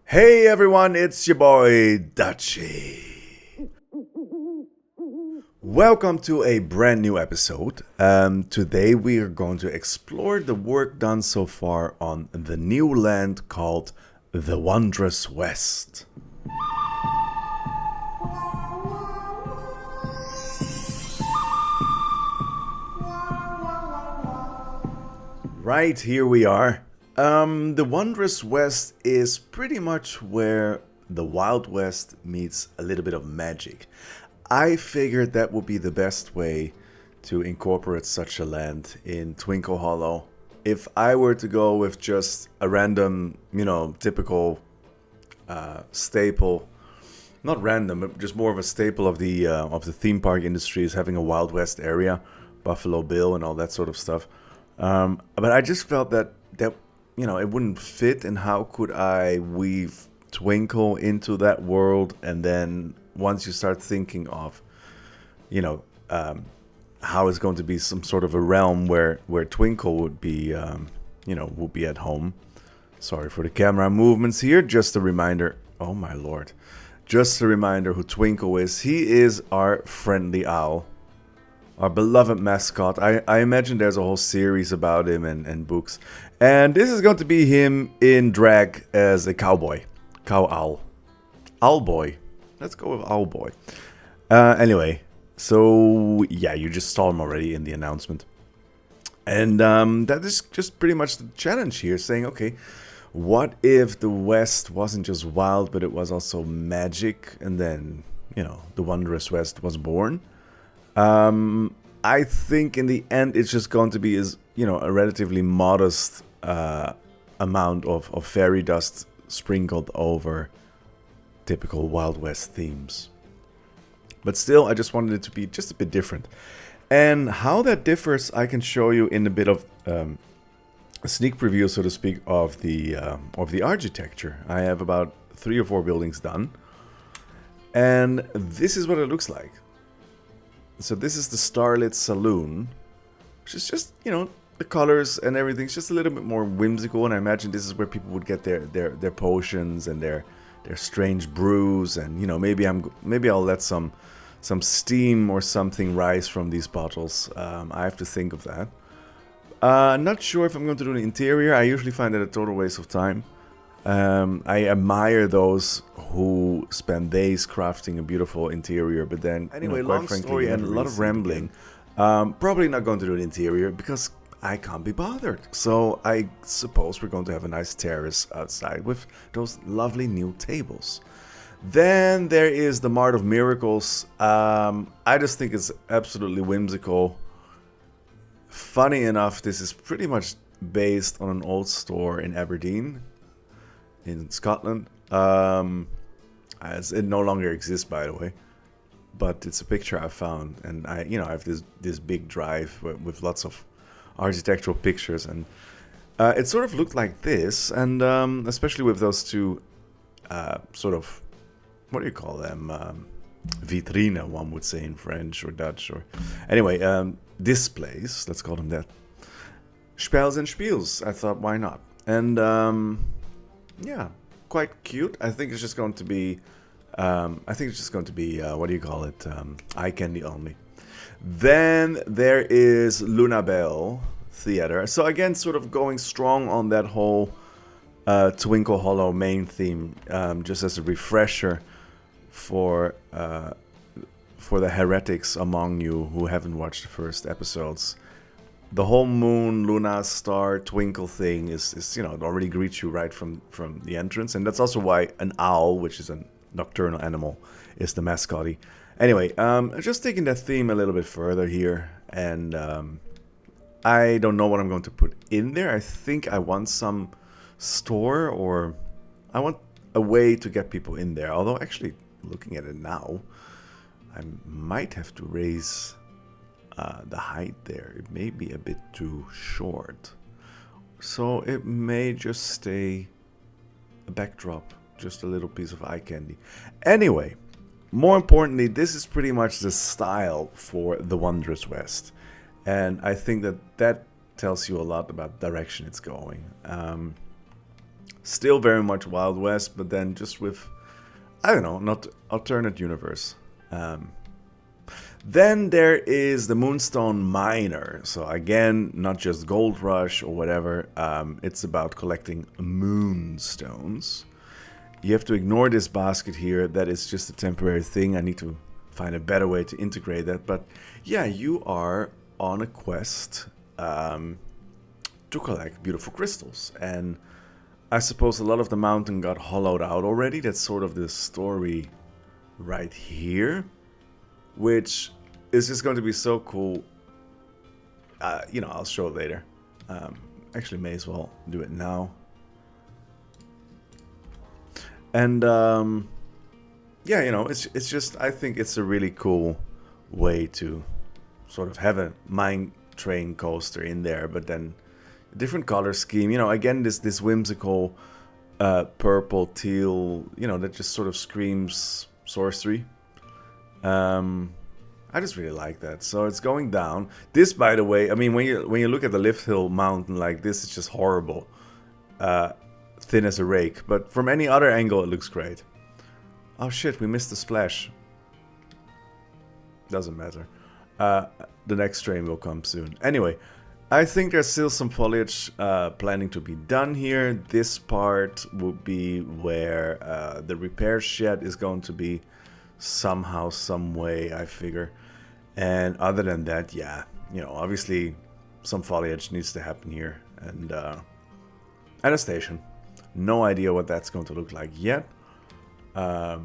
Hey everyone, it's your boy Dutchy. Welcome to a brand new episode. Today we are going to explore the work done so far on the new land called the Wondrous West. Right, here we are. The Wondrous West is pretty much where the Wild West meets a little bit of magic. I figured that would be the best way to incorporate such a land in Twinkle Hollow. If I were to go with just a random, typical staple, not random, but just more of a staple of the theme park industry is having a Wild West area, Buffalo Bill and all that sort of stuff. But I just felt that it wouldn't fit, and how could I weave Twinkle into that world? And then once you start thinking of, how it's going to be some sort of a realm where Twinkle would be, would be at home. Sorry for the camera movements here. Just a reminder. Oh my lord. Just a reminder who Twinkle is. He is our friendly owl. Our beloved mascot. I imagine there's a whole series about him and books. And this is going to be him in drag as a cowboy. Cow owl. Owl boy. Let's go with owl boy. Anyway, so yeah, you just saw him already in the announcement. And that is just pretty much the challenge here, saying, okay, what if the West wasn't just wild, but it was also magic? And then, the Wondrous West was born. I think in the end it's just going to be a relatively modest amount of fairy dust sprinkled over typical Wild West themes. But still, I just wanted it to be just a bit different. And how that differs, I can show you in a bit of a sneak preview, so to speak, of the architecture. I have about 3 or 4 buildings done, and this is what it looks like. So this is the Starlit Saloon, which is just, the colors and everything's just a little bit more whimsical. And I imagine this is where people would get their potions and their strange brews. And, maybe I'll let some steam or something rise from these bottles. I have to think of that. Not sure if I'm going to do the interior. I usually find that a total waste of time. I admire those who spend days crafting a beautiful interior, but then, Anyway, quite long frankly, story and a and lot of rambling. Probably not going to do the interior because I can't be bothered. So I suppose we're going to have a nice terrace outside with those lovely new tables. Then there is the Mart of Miracles. I just think it's absolutely whimsical. Funny enough, this is pretty much based on an old store in Aberdeen, in Scotland, as it no longer exists, by the way, but it's a picture I found, and I have this big drive with lots of architectural pictures, and it sort of looked like this, and especially with those two sort of, what do you call them, vitrine, one would say in French or Dutch, or anyway, displays, let's call them that. Spels and Spiels, I thought, why not? And yeah, quite cute. I think it's just going to be, what do you call it? Eye candy only. Then there is Lunabelle Theater. So again, sort of going strong on that whole Twinkle Hollow main theme, just as a refresher for the heretics among you who haven't watched the first episodes. The whole moon, Luna, star, twinkle thing is it already greets you right from the entrance. And that's also why an owl, which is a nocturnal animal, is the mascotty. Anyway, just taking that theme a little bit further here. And I don't know what I'm going to put in there. I think I want some store, or I want a way to get people in there. Although, actually, looking at it now, I might have to raise the height there. It may be a bit too short, so it may just stay a backdrop, just a little piece of eye candy. Anyway, more importantly, this is pretty much the style for the Wondrous West, and I think that tells you a lot about the direction it's going. Still very much Wild West, but then just with, I don't know, not alternate universe. Then there is the Moonstone Miner. So again, not just Gold Rush or whatever. It's about collecting moonstones. You have to ignore this basket here. That is just a temporary thing. I need to find a better way to integrate that. But yeah, you are on a quest to collect beautiful crystals. And I suppose a lot of the mountain got hollowed out already. That's sort of the story right here, which is just going to be so cool. You know, I'll show it later. Actually, may as well do it now. And yeah, you know, it's just, I think it's a really cool way to sort of have a mine train coaster in there, but then a different color scheme. You know, again, this whimsical purple, teal, you know, that just sort of screams sorcery. I just really like that. So it's going down. This, by the way, I mean, when you look at the Lift Hill mountain like this, it's just horrible. Thin as a rake. But from any other angle, it looks great. Oh shit, we missed the splash. Doesn't matter. The next train will come soon. Anyway, I think there's still some foliage planning to be done here. This part will be where the repair shed is going to be somehow, some way, I figure. And other than that, yeah, you know, obviously some foliage needs to happen here. And a station. No idea what that's going to look like yet. But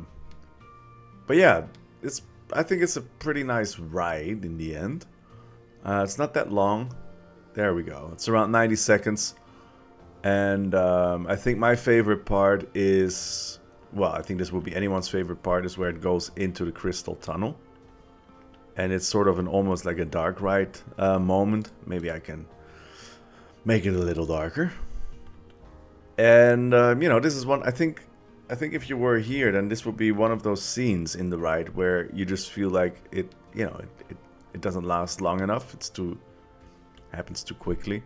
yeah, I think it's a pretty nice ride in the end. It's not that long. There we go. It's around 90 seconds. And I think my favorite part is, well, I think this will be anyone's favorite part, is where it goes into the crystal tunnel. And it's sort of an almost like a dark ride moment. Maybe I can make it a little darker. And you know, this is one, I think if you were here, then this would be one of those scenes in the ride where you just feel like it, you know, it doesn't last long enough. Happens too quickly.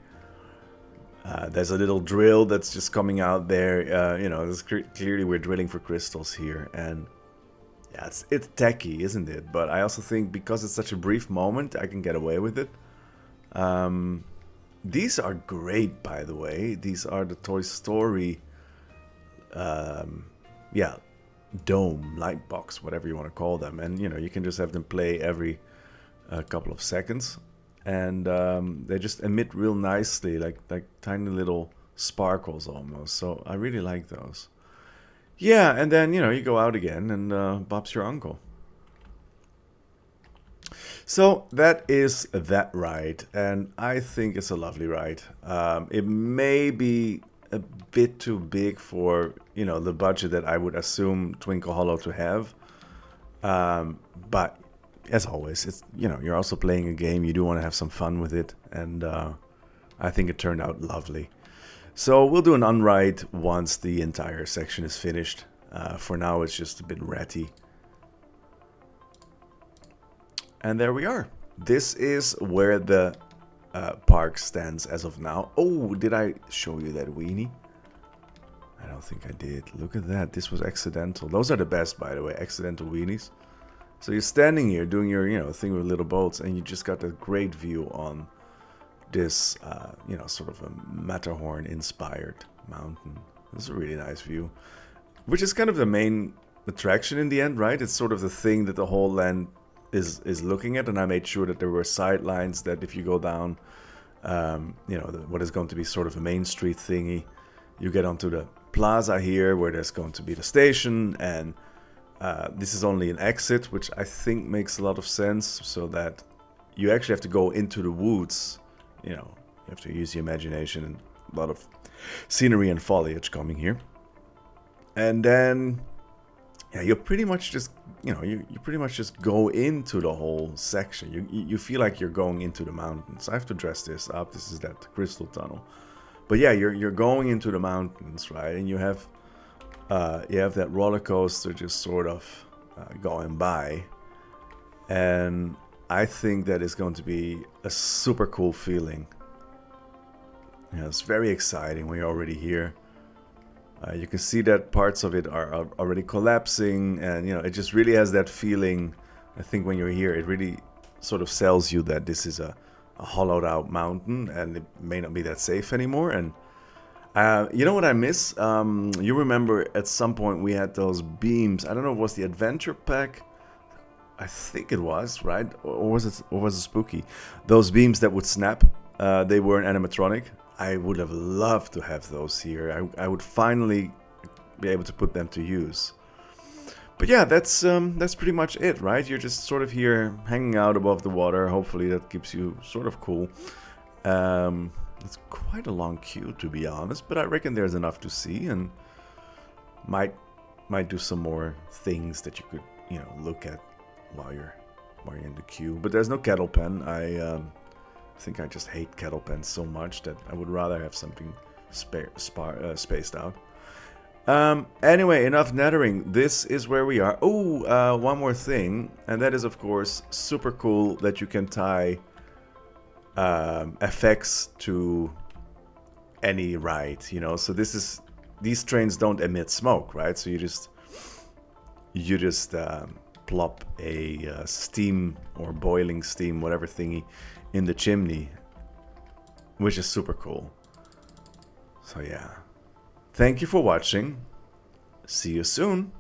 There's a little drill that's just coming out there. You know, clearly we're drilling for crystals here, and yeah, it's techy, isn't it? But I also think because it's such a brief moment, I can get away with it. These are great, by the way. These are the Toy Story, yeah, dome, light box, whatever you want to call them. And, you know, you can just have them play every couple of seconds. And they just emit real nicely, like tiny little sparkles almost. So I really like those. Yeah, and then, you know, you go out again and Bob's your uncle. So that is that ride, and I think it's a lovely ride. It may be a bit too big for, you know, the budget that I would assume Twinkle Hollow to have. But as always, it's, you know, you're also playing a game. You do want to have some fun with it, and I think it turned out lovely. So we'll do an unride once the entire section is finished. For now, it's just a bit ratty. And there we are. This is where the park stands as of now. Oh, did I show you that weenie? I don't think I did. Look at that. This was accidental. Those are the best, by the way, accidental weenies. So you're standing here doing your, you know, thing with little boats, and you just got a great view on this, you know, sort of a Matterhorn-inspired mountain. It's a really nice view, which is kind of the main attraction in the end, right? It's sort of the thing that the whole land is looking at, and I made sure that there were side lines that if you go down, you know, what is going to be sort of a main street thingy, you get onto the plaza here where there's going to be the station, and this is only an exit, which I think makes a lot of sense, so that you actually have to go into the woods. You know, you have to use your imagination, and a lot of scenery and foliage coming here. And then, yeah, you pretty much just, you know, you pretty much just go into the whole section. You feel like you're going into the mountains. I have to dress this up. This is that crystal tunnel. But yeah, you're going into the mountains, right? And you have that roller coaster just sort of going by. And I think that is going to be a super cool feeling. Yeah, it's very exciting when you're already here. You can see that parts of it are already collapsing, and it just really has that feeling. I think when you're here, it really sort of sells you that this is a hollowed out mountain, and it may not be that safe anymore. And you know what I miss? You remember at some point we had those beams. I don't know if it was the adventure pack. I think it was, right? Or was it spooky? Those beams that would snap. They were an animatronic. I would have loved to have those here. I would finally be able to put them to use. But yeah, that's pretty much it, right? You're just sort of here hanging out above the water. Hopefully that keeps you sort of cool. It's quite a long queue, to be honest, but I reckon there's enough to see, and might do some more things that you could look at while you're in the queue. But there's no kettle pen. I think I just hate kettle pens so much that I would rather have something spaced out. Anyway, enough nethering. This is where we are. Oh, one more thing, and that is, of course, super cool that you can tie effects to any ride. So these trains don't emit smoke, right? So you just plop a steam or boiling steam, whatever thingy, in the chimney, which is super cool. So yeah, thank you for watching. See you soon.